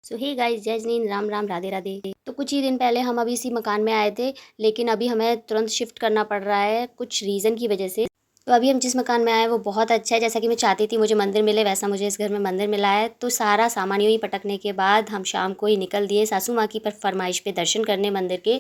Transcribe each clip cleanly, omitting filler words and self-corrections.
सो hey guys, जय जिनेंद्र, राम राम, राधे राधे। तो कुछ ही दिन पहले हम अभी इसी मकान में आए थे, लेकिन अभी हमें तुरंत शिफ्ट करना पड़ रहा है कुछ रीज़न की वजह से। तो अभी हम जिस मकान में आए हैं वो बहुत अच्छा है, जैसा कि मैं चाहती थी मुझे मंदिर मिले, वैसा मुझे इस घर में मंदिर मिला है। तो सारा सामान यूँ ही पटकने के बाद हम शाम को ही निकल दिए सासू माँ की फरमाइश पे दर्शन करने मंदिर के।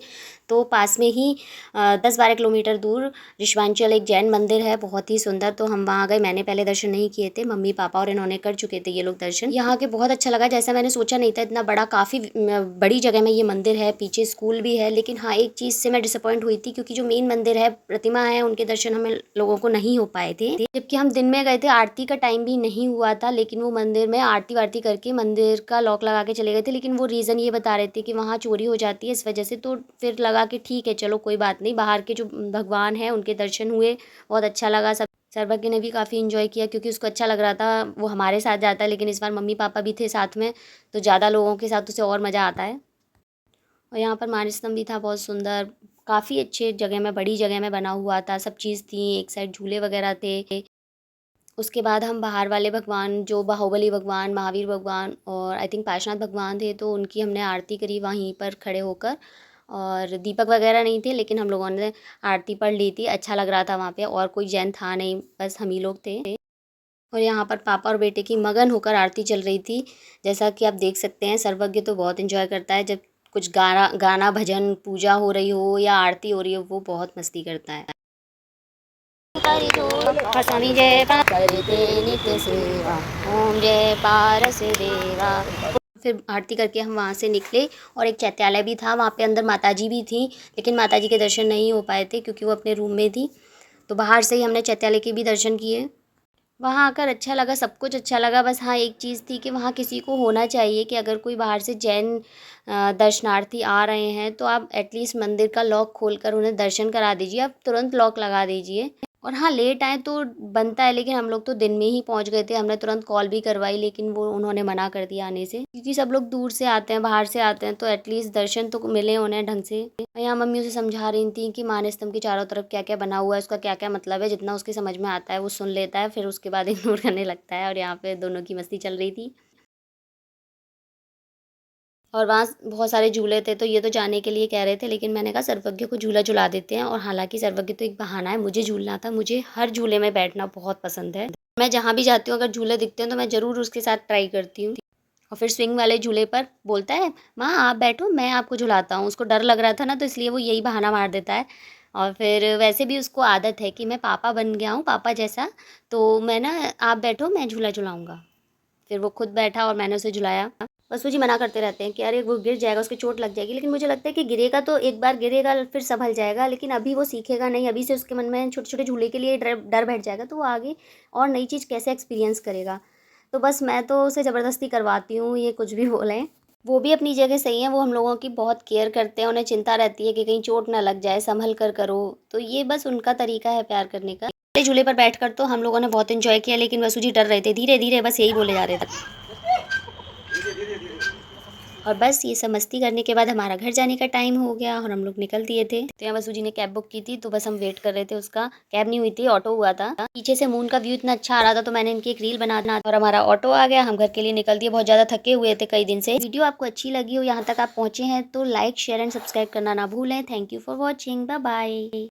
तो पास में ही 10-12 किलोमीटर दूर ऋषवांचल एक जैन मंदिर है, बहुत ही सुंदर। तो हम वहाँ गए, मैंने पहले दर्शन नहीं किए थे, मम्मी पापा और इन्होंने कर चुके थे ये लोग दर्शन। यहाँ के बहुत अच्छा लगा, जैसा मैंने सोचा नहीं था इतना बड़ा, काफ़ी बड़ी जगह में ये मंदिर है, पीछे स्कूल भी है। लेकिन हाँ, एक चीज़ से मैं डिसअपॉइंट हुई थी, क्योंकि जो मेन मंदिर है, प्रतिमा है, उनके दर्शन हमें लोगों को नहीं हो पाए थे। जबकि हम दिन में गए थे, आरती का टाइम भी नहीं हुआ था, लेकिन वो मंदिर में आरती वारती करके मंदिर का लॉक लगा के चले गए थे। लेकिन वो रीज़न ये बता रहे थे कि वहाँ चोरी हो जाती है, इस वजह से। तो फिर लगा कि ठीक है, चलो कोई बात नहीं, बाहर के जो भगवान हैं उनके दर्शन हुए, बहुत अच्छा लगा। सब सर्वज्ञ ने भी काफ़ी इन्जॉय किया, क्योंकि उसको अच्छा लग रहा था। वो हमारे साथ जाता है, लेकिन इस बार मम्मी पापा भी थे साथ में, तो ज़्यादा लोगों के साथ उसे और मज़ा आता है। और यहाँ पर मान स्तंभ भी था, बहुत सुंदर, काफ़ी अच्छे जगह में, बड़ी जगह में बना हुआ था, सब चीज़ थी। एक साइड झूले वगैरह थे। उसके बाद हम बाहर वाले भगवान, जो बाहुबली भगवान, महावीर भगवान और आई थिंक पार्श्वनाथ भगवान थे, तो उनकी हमने आरती करी वहीं पर खड़े होकर। और दीपक वगैरह नहीं थे, लेकिन हम लोगों ने आरती पढ़ ली थी, अच्छा लग रहा था वहाँ पे। और कोई जैन था नहीं, बस हम ही लोग थे। और यहाँ पर पापा और बेटे की मगन होकर आरती चल रही थी, जैसा कि आप देख सकते हैं। सर्वज्ञ तो बहुत इन्जॉय करता है, जब कुछ गाना गाना भजन पूजा हो रही हो या आरती हो रही हो, वो बहुत मस्ती करता है। स्वामी जय करते नित्य सेवा, ओम जय पारस देवा। फिर आरती करके हम वहाँ से निकले, और एक चैत्यालय भी था, वहाँ पे अंदर माताजी भी थी, लेकिन माताजी के दर्शन नहीं हो पाए थे क्योंकि वो अपने रूम में थी। तो बाहर से ही हमने चैत्यालय के भी दर्शन किए। वहाँ आकर अच्छा लगा, सब कुछ अच्छा लगा। बस हाँ, एक चीज़ थी कि वहाँ किसी को होना चाहिए कि अगर कोई बाहर से जैन दर्शनार्थी आ रहे हैं, तो आप एटलीस्ट मंदिर का लॉक खोलकर उन्हें दर्शन करा दीजिए, आप तुरंत लॉक लगा दीजिए। और हाँ, लेट आए तो बनता है, लेकिन हम लोग तो दिन में ही पहुँच गए थे। हमने तुरंत कॉल भी करवाई, लेकिन वो उन्होंने मना कर दिया आने से, क्योंकि सब लोग दूर से आते हैं, बाहर से आते हैं, तो एटलीस्ट दर्शन तो मिले उन्हें ढंग से। यहाँ मम्मी उसे समझा रही थी कि मानस स्तंभ के चारों तरफ क्या क्या बना हुआ है, उसका क्या क्या मतलब है। जितना उसके समझ में आता है वो सुन लेता है, फिर उसके बाद इग्नोर करने लगता है। और यहाँ पे दोनों की मस्ती चल रही थी। और वहाँ बहुत सारे झूले थे, तो ये तो जाने के लिए कह रहे थे, लेकिन मैंने कहा सर्वज्ञ को झूला झुला देते हैं। और हालांकि सर्वज्ञ तो एक बहाना है, मुझे झूलना था, मुझे हर झूले में बैठना बहुत पसंद है। मैं जहाँ भी जाती हूँ, अगर झूले दिखते हैं तो मैं ज़रूर उसके साथ ट्राई करती हूँ। और फिर स्विंग वाले झूले पर बोलता है, माँ आप बैठो, मैं आपको झुलाता हूँ। उसको डर लग रहा था ना, तो इसलिए वो यही बहाना मार देता है। और फिर वैसे भी उसको आदत है कि मैं पापा बन गया हूँ, पापा जैसा, तो मैं ना, आप बैठो, मैं झूला झुलाऊँगा। फिर वो खुद बैठा और मैंने उसे झुलाया। बसु जी मना करते रहते हैं कि अरे वो गिर जाएगा, उसकी चोट लग जाएगी। लेकिन मुझे लगता है कि गिरेगा तो एक बार गिरेगा, फिर संभल जाएगा, लेकिन अभी वो सीखेगा नहीं। अभी से उसके मन में छोटे छोटे झूले के लिए डर डर बैठ जाएगा, तो वो आगे और नई चीज़ कैसे एक्सपीरियंस करेगा। तो बस मैं तो उसे ज़बरदस्ती करवाती हूँ, ये कुछ भी बोलें। वो भी अपनी जगह सही है, वो हम लोगों की बहुत केयर करते हैं, उन्हें चिंता रहती है कि कहीं चोट ना लग जाए, संभल कर करो। तो ये बस उनका तरीका है प्यार करने का। झूले पर बैठकर तो हम लोगों ने बहुत एंजॉय किया, लेकिन वसु जी डर रहे थे, धीरे धीरे, बस यही बोले जा रहे थे। और बस ये सब मस्ती करने के बाद हमारा घर जाने का टाइम हो गया और हम लोग निकल दिए थे। तो यहाँ वसु जी ने कैब बुक की थी, तो बस हम वेट कर रहे थे उसका। कैब नहीं हुई थी, ऑटो हुआ था। पीछे से मून का व्यू इतना अच्छा आ रहा था, तो मैंने इनकी एक रील बना दी और हमारा ऑटो आ गया। हम घर के लिए निकल दिए, बहुत ज़्यादा थके हुए थे कई दिन से। वीडियो आपको अच्छी लगी हो, यहाँ तक आप पहुँचे हैं, तो लाइक शेयर एंड सब्सक्राइब करना ना भूलें। Thank you for watching, bye bye.